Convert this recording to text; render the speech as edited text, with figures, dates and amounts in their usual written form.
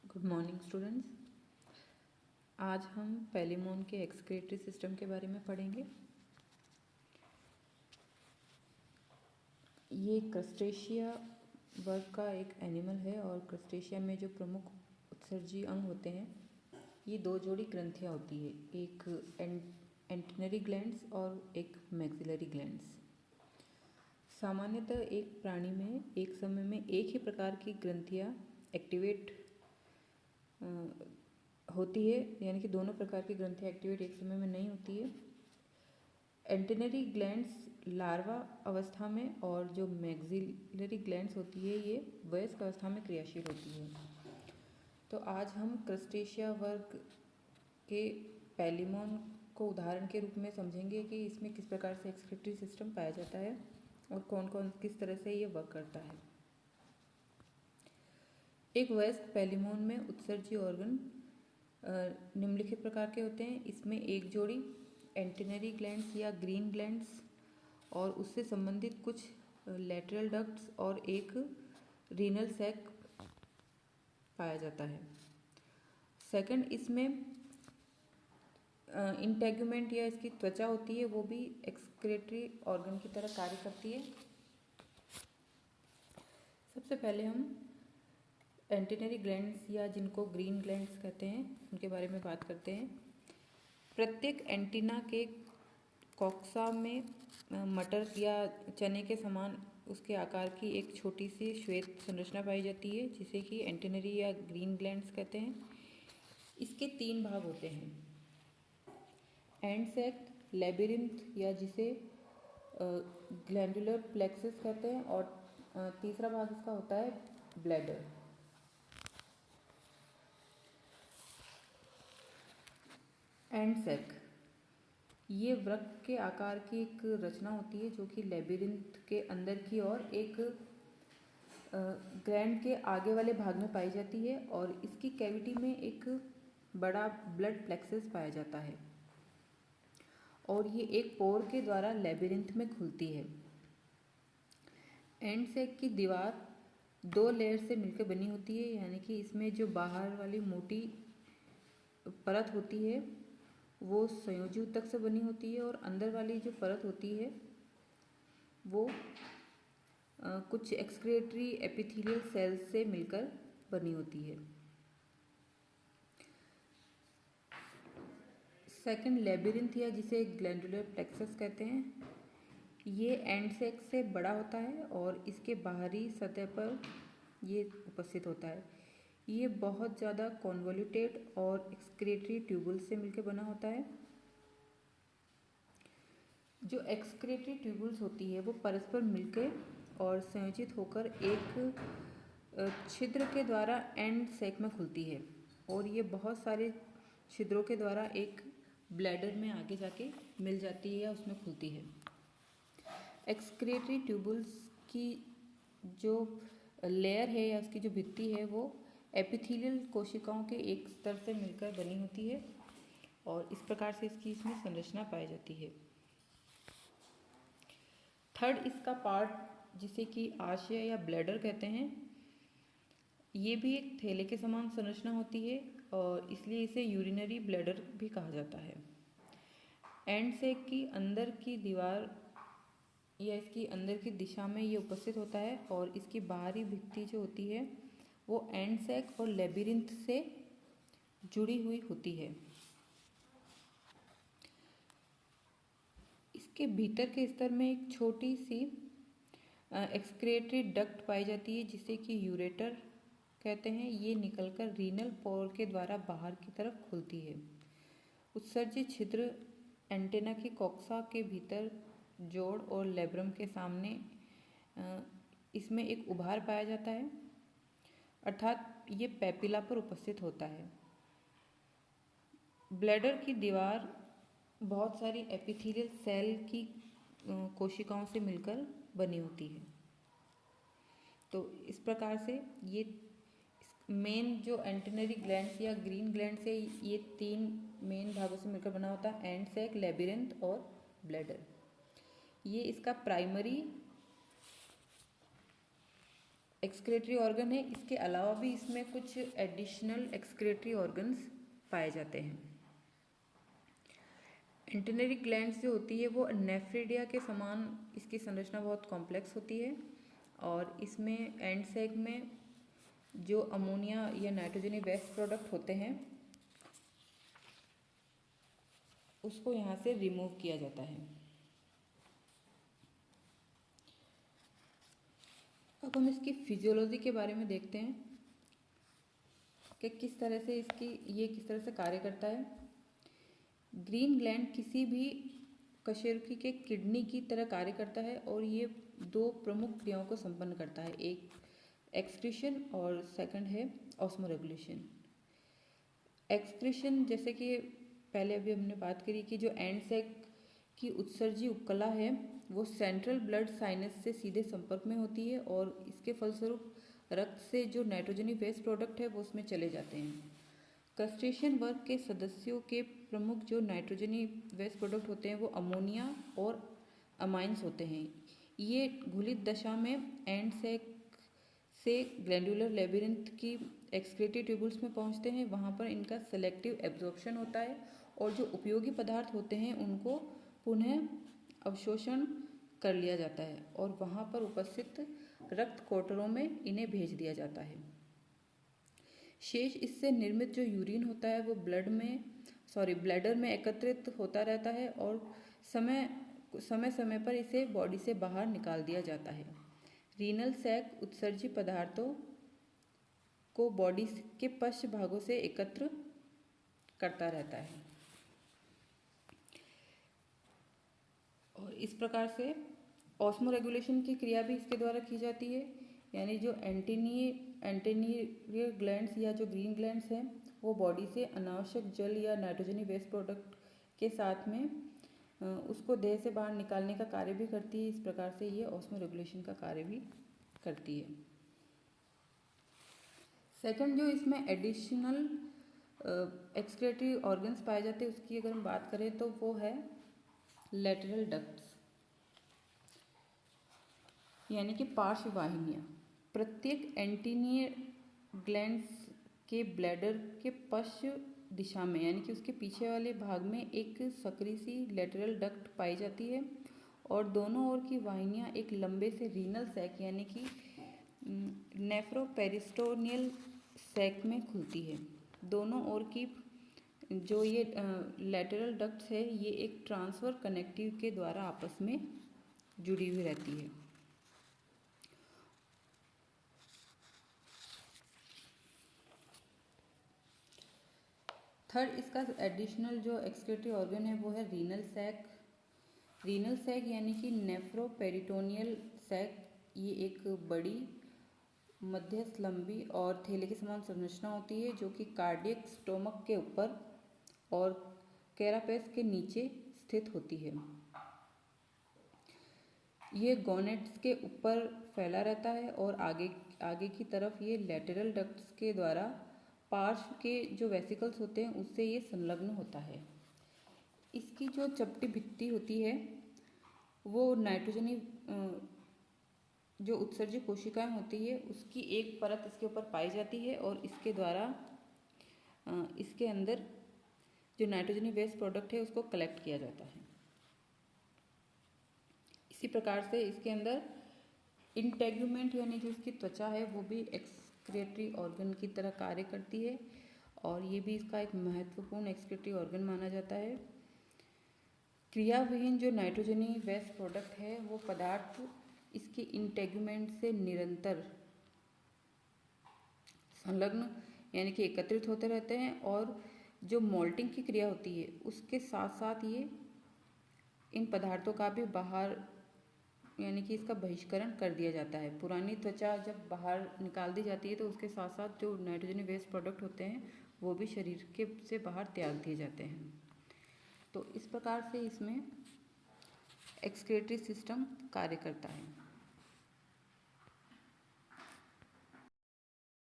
Good morning students. आज हम पेलिमोन के एक्सक्रीटरी सिस्टम के बारे में पढ़ेंगे। ये क्रस्टेशिया वर्ग का एक एनिमल है और क्रस्टेशिया में जो प्रमुख उत्सर्जी अंग होते हैं, ये दो जोड़ी ग्रंथियाँ होती है, एक एंटेनरी ग्लैंड्स और एक मैक्सिलरी ग्लैंड्स। सामान्यतः एक प्राणी में एक समय में एक ही प्रकार की ग्रंथियाँ एक्टिवेट होती है, यानी कि दोनों प्रकार की ग्रंथियाँ एक्टिवेट एक समय में नहीं होती है। एंटेनरी ग्लैंड्स लार्वा अवस्था में और जो मैक्सिलरी ग्लैंड्स होती है ये वयस्क अवस्था में क्रियाशील होती है। तो आज हम क्रस्टेशिया वर्ग के पेलिमोन को उदाहरण के रूप में समझेंगे कि इसमें किस प्रकार से एक्सक्रीटरी सिस्टम पाया जाता है और कौन कौन किस तरह से ये वर्क करता है। एक वयस्क पेलिमोन में उत्सर्जी ऑर्गन निम्नलिखित प्रकार के होते हैं। इसमें एक जोड़ी एंटेनरी ग्लैंड्स या ग्रीन ग्लैंड्स और उससे संबंधित कुछ लैटरल डक्ट्स और एक रीनल सैक पाया जाता है। सेकंड, इसमें इंटेगुमेंट या इसकी त्वचा होती है, वो भी एक्सक्रीटरी ऑर्गन की तरह कार्य करती है। सबसे पहले हम एंटेनरी ग्लैंड्स या जिनको ग्रीन ग्लैंड्स कहते हैं उनके बारे में बात करते हैं। प्रत्येक एंटीना के कॉक्सा में मटर या चने के समान उसके आकार की एक छोटी सी श्वेत संरचना पाई जाती है, जिसे कि एंटेनरी या ग्रीन ग्लैंड्स कहते हैं। इसके तीन भाग होते हैं, एंड सैक, लेबिरिंथ या जिसे ग्लैंडुलर प्लेक्सस कहते हैं, और तीसरा भाग इसका होता है ब्लैडर। एंड सैक ये वृक्क के आकार की एक रचना होती है जो कि लेबिरिंथ के अंदर की ओर एक ग्लैंड के आगे वाले भाग में पाई जाती है और इसकी कैविटी में एक बड़ा ब्लड प्लेक्सस पाया जाता है और ये एक पोर के द्वारा लेबिरिंथ में खुलती है। एंड सैक की दीवार दो लेयर से मिलकर बनी होती है, यानी कि इसमें जो बाहर वाली मोटी परत होती है वो संयोजी ऊतक से बनी होती है और अंदर वाली जो परत होती है वो कुछ एक्सक्रीटरी एपिथेलियल सेल्स से मिलकर बनी होती है। सेकंड, लेबिरिंथ या जिसे ग्लैंडुलर प्लेक्सस कहते हैं, ये एंड सैक से बड़ा होता है और इसके बाहरी सतह पर ये उपस्थित होता है। ये बहुत ज़्यादा कॉन्वोल्यूटेड और एक्सक्रीटरी ट्यूबुल्स से मिलकर बना होता है। जो एक्सक्रीटरी ट्यूबुल्स होती है वो परस्पर मिलकर और संयोजित होकर एक छिद्र के द्वारा एंड सैक में खुलती है और ये बहुत सारे छिद्रों के द्वारा एक ब्लैडर में आगे जाके मिल जाती है या उसमें खुलती है। एक्सक्रीटरी ट्यूबुल्स की जो लेयर है या उसकी जो भित्ति है वो एपिथेलियल कोशिकाओं के एक स्तर से मिलकर बनी होती है और इस प्रकार से इसमें संरचना पाई जाती है। थर्ड, इसका पार्ट जिसे कि आशय या ब्लैडर कहते हैं, ये भी एक थैले के समान संरचना होती है और इसलिए इसे यूरिनरी ब्लैडर भी कहा जाता है। एंड सैक की अंदर की दीवार या इसकी अंदर की दिशा में ये उपस्थित होता है और इसकी बाहरी भित्ति जो होती है वो एंड सैक और लेबिरिंथ से जुड़ी हुई होती है। इसके भीतर के स्तर में एक छोटी सी एक्सक्रीटरी डक्ट पाई जाती है जिसे कि यूरेटर कहते हैं। ये निकलकर रीनल पोर के द्वारा बाहर की तरफ खुलती है। उत्सर्जित छिद्र एंटेना की कॉक्सा के भीतर जोड़ और लेब्रम के सामने इसमें एक उभार पाया जाता है, अर्थात ये पैपिला पर उपस्थित होता है। ब्लैडर की दीवार बहुत सारी एपिथेलियल सेल की कोशिकाओं से मिलकर बनी होती है। तो इस प्रकार से ये मेन जो एंटेनरी ग्लैंड्स या ग्रीन ग्लैंड से ये तीन मेन भागों से मिलकर बना होता है, एंड सैक, लेबिरिंथ और ब्लैडर। ये इसका प्राइमरी एक्सक्रेटरी ऑर्गन है। इसके अलावा भी इसमें कुछ एडिशनल एक्सक्रेटरी ऑर्गन्स पाए जाते हैं। एंटेनरी ग्लैंड्स जो होती है वो नेफ्रिडिया के समान, इसकी संरचना बहुत कॉम्प्लेक्स होती है और इसमें एंड सैक में जो अमोनिया या नाइट्रोजनी वेस्ट प्रोडक्ट होते हैं उसको यहाँ से रिमूव किया जाता है। अब हम इसकी फिजियोलॉजी के बारे में देखते हैं कि किस तरह से किस तरह से कार्य करता है। ग्रीन ग्लैंड किसी भी कशेरुकी के किडनी की तरह कार्य करता है और ये दो प्रमुख क्रियाओं को संपन्न करता है, एक एक्सक्रीशन और सेकंड है ऑस्मोरेगुलेशन। एक्सक्रीशन जैसे कि पहले अभी हमने बात करी कि जो एंड सैक की उत्सर्जी उपकला है वो सेंट्रल ब्लड साइनस से सीधे संपर्क में होती है और इसके फलस्वरूप रक्त से जो नाइट्रोजनी वेस्ट प्रोडक्ट है वो उसमें चले जाते हैं। क्रस्टेशियन वर्ग के सदस्यों के प्रमुख जो नाइट्रोजनी वेस्ट प्रोडक्ट होते हैं वो अमोनिया और अमाइंस होते हैं। ये घुलित दशा में एंड सैक से ग्लैंडुलर लेबिरिंथ की एक्सक्रीटरी ट्यूबुल्स में पहुंचते हैं। वहां पर इनका सेलेक्टिव एब्जॉर्प्शन होता है और जो उपयोगी पदार्थ होते हैं उनको पुनः अवशोषण कर लिया जाता है और वहां पर उपस्थित रक्त कोटरों में इन्हें भेज दिया जाता है। शेष इससे निर्मित जो यूरिन होता है वो ब्लैडर में एकत्रित होता रहता है और समय समय पर इसे बॉडी से बाहर निकाल दिया जाता है। रीनल सैक उत्सर्जी पदार्थों को बॉडी के पश्च भागों से एकत्र करता रहता है और इस प्रकार से ऑस्मोरेगुलेशन की क्रिया भी इसके द्वारा की जाती है। यानी जो एंटेनियर ग्लैंड्स या जो ग्रीन ग्लैंड्स हैं वो बॉडी से अनावश्यक जल या नाइट्रोजनी वेस्ट प्रोडक्ट के साथ में उसको देह से बाहर निकालने का कार्य भी करती है। इस प्रकार से ये ऑस्मोरेगुलेशन का कार्य भी करती है। सेकंड जो इसमें एडिशनल एक्सक्रेटरी ऑर्गन्स पाए जाते हैं उसकी अगर हम बात करें तो वो है लेटरल डक्ट्स यानी कि पार्श्व वाहिनियाँ। प्रत्येक एंटीनियर ग्लैंड्स के ब्लैडर के पश्च दिशा में यानी कि उसके पीछे वाले भाग में एक सकरी सी लेटरल डक्ट पाई जाती है और दोनों ओर की वाहिनियाँ एक लंबे से रीनल सैक यानी कि नेफ्रोपेरिस्टोनियल सैक में खुलती है। दोनों ओर की जो ये लेटरल डक्ट्स है ये एक ट्रांसफर कनेक्टिव के द्वारा आपस में जुड़ी हुई रहती है। थर्ड इसका एडिशनल जो एक्सक्रेटरी ऑर्गन है वो है रीनल सैक। रीनल सैक यानी कि नेफ्रोपेरिटोनियल सैक ये एक बड़ी मध्यस्थ लंबी और थैले के समान संरचना होती है जो कि कार्डियक स्टोमक के ऊपर और कैरापेस के नीचे स्थित होती है। ये गोनेट्स के ऊपर फैला रहता है और आगे की तरफ ये लेटरल डक्ट्स के द्वारा पार्श्व के जो वेसिकल्स होते हैं उससे ये संलग्न होता है। इसकी जो चपटी भित्ति होती है वो नाइट्रोजनी जो उत्सर्जक कोशिकाएं होती है उसकी एक परत इसके ऊपर पाई जाती है और इसके द्वारा इसके अंदर जो नाइट्रोजनी वेस्ट प्रोडक्ट है उसको कलेक्ट किया जाता है। इसी प्रकार से इसके अंदर इंटेगुमेंट यानी जो इसकी त्वचा है वो भी एक्सक्रेटरी ऑर्गन की तरह कार्य करती है और ये भी इसका एक महत्वपूर्ण एक्सक्रेटरी ऑर्गन माना जाता है। क्रियाविहीन जो नाइट्रोजनी वेस्ट प्रोडक्ट है वो पदार्थ इसके इंटेगुमेंट से निरंतर संलग्न यानी कि एकत्रित होते रहते हैं और जो मोल्टिंग की क्रिया होती है उसके साथ साथ ये इन पदार्थों का भी बाहर यानी कि इसका बहिष्करण कर दिया जाता है। पुरानी त्वचा जब बाहर निकाल दी जाती है तो उसके साथ साथ जो नाइट्रोजनी वेस्ट प्रोडक्ट होते हैं वो भी शरीर के से बाहर त्याग दिए जाते हैं। तो इस प्रकार से इसमें एक्सक्रेटरी सिस्टम कार्य करता है।